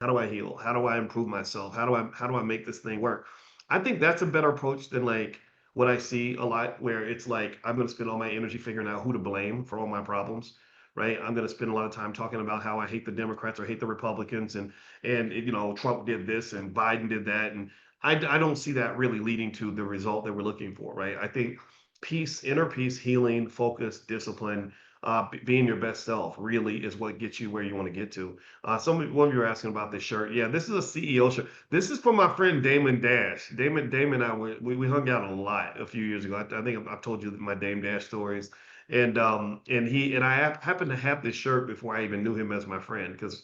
How do I heal? How do I improve myself? How do I make this thing work? I think that's a better approach than like what I see a lot where it's like I'm going to spend all my energy figuring out who to blame for all my problems, right? I'm going to spend a lot of time talking about how I hate the Democrats or hate the Republicans and Trump did this and Biden did that and I don't see that really leading to the result that we're looking for, right? I think peace, inner peace, healing, focus, discipline, being your best self really is what gets you where you want to get to. One of you were asking about this shirt. Yeah, this is a CEO shirt. This is from my friend Damon Dash. Damon and I we hung out a lot a few years ago. I think I've told you my Dame Dash stories. And I happened to have this shirt before I even knew him as my friend because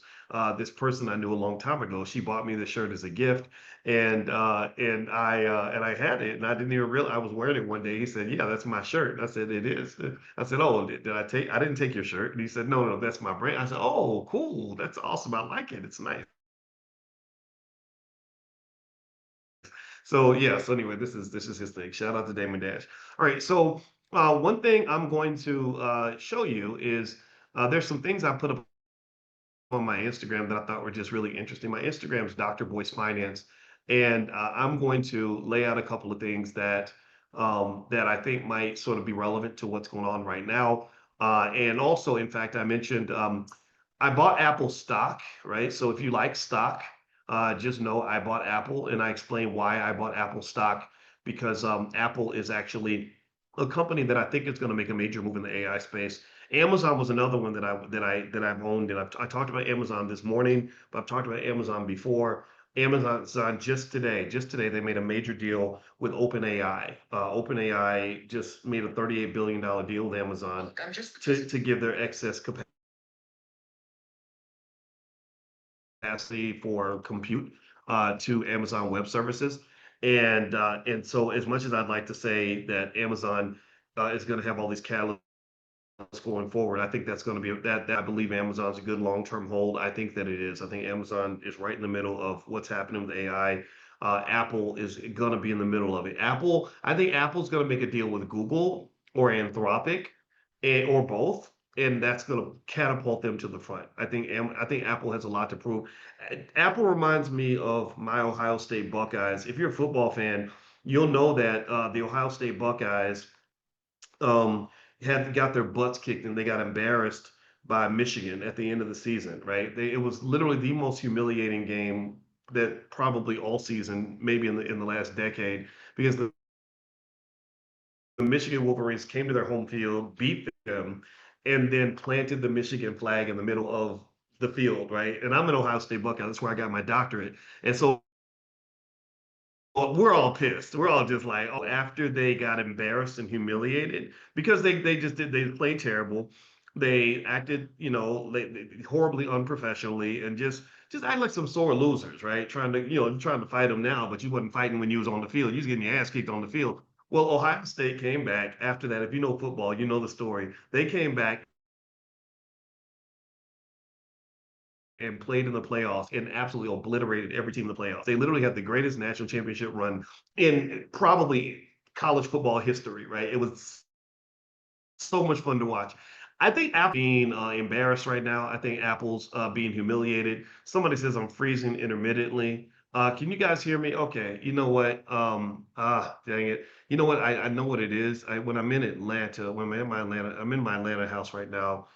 this person I knew a long time ago, she bought me this shirt as a gift, and I had it, and I didn't even realize I was wearing it one day. He said, "Yeah, that's my shirt." And I said, "It is." I said, "Oh, did I take? I didn't take your shirt." And he said, "No, no, that's my brand." I said, "Oh, cool. That's awesome. I like it. It's nice." So yeah. So anyway, this is his thing. Shout out to Damon Dash. All right. So one thing I'm going to show you is there's some things I put up on my Instagram that I thought were just really interesting. My Instagram is Dr. Boyce Finance, and I'm going to lay out a couple of things that I think might sort of be relevant to what's going on right now. And also, in fact, I mentioned I bought Apple stock, right? So if you like stock, just know I bought Apple, and I explain why I bought Apple stock because Apple is actually a company that I think is going to make a major move in the AI space. Amazon was another one that I've owned, and I talked about Amazon this morning, but I've talked about Amazon before. Amazon just today, they made a major deal with OpenAI. OpenAI just made a $38 billion deal with Amazon to give their excess capacity for compute to Amazon Web Services. And so, as much as I'd like to say that Amazon is going to have all these catalysts going forward. I think that's going to be that I believe Amazon's a good long-term hold. I think that it is. I think Amazon is right in the middle of what's happening with AI. Apple is going to be in the middle of it. I think Apple's going to make a deal with Google or Anthropic, or both, and that's going to catapult them to the front. I think Apple has a lot to prove. Apple reminds me of my Ohio State Buckeyes. If you're a football fan, you'll know that the Ohio State Buckeyes um, had got their butts kicked and they got embarrassed by Michigan at the end of the season, right? It was literally the most humiliating game that probably all season, maybe in the last decade, because the Michigan Wolverines came to their home field, beat them, and then planted the Michigan flag in the middle of the field, right? And I'm an Ohio State Buckeye. That's where I got my doctorate. And so well, we're all pissed. We're all just like, oh, after they got embarrassed and humiliated because they played terrible. They acted, they horribly unprofessionally and just act like some sore losers, right? Trying to fight them now, but you wasn't fighting when you was on the field. You was getting your ass kicked on the field. Well, Ohio State came back after that. If you know football, you know the story. They came back and played in the playoffs and absolutely obliterated every team in the playoffs. They literally had the greatest national championship run in probably college football history, right? It was so much fun to watch. I think Apple being embarrassed right now. I think Apple's being humiliated. Somebody says I'm freezing intermittently. Can you guys hear me? Okay. You know what? Dang it. You know what? I know what it is. When I'm in Atlanta, I'm in my Atlanta house right now.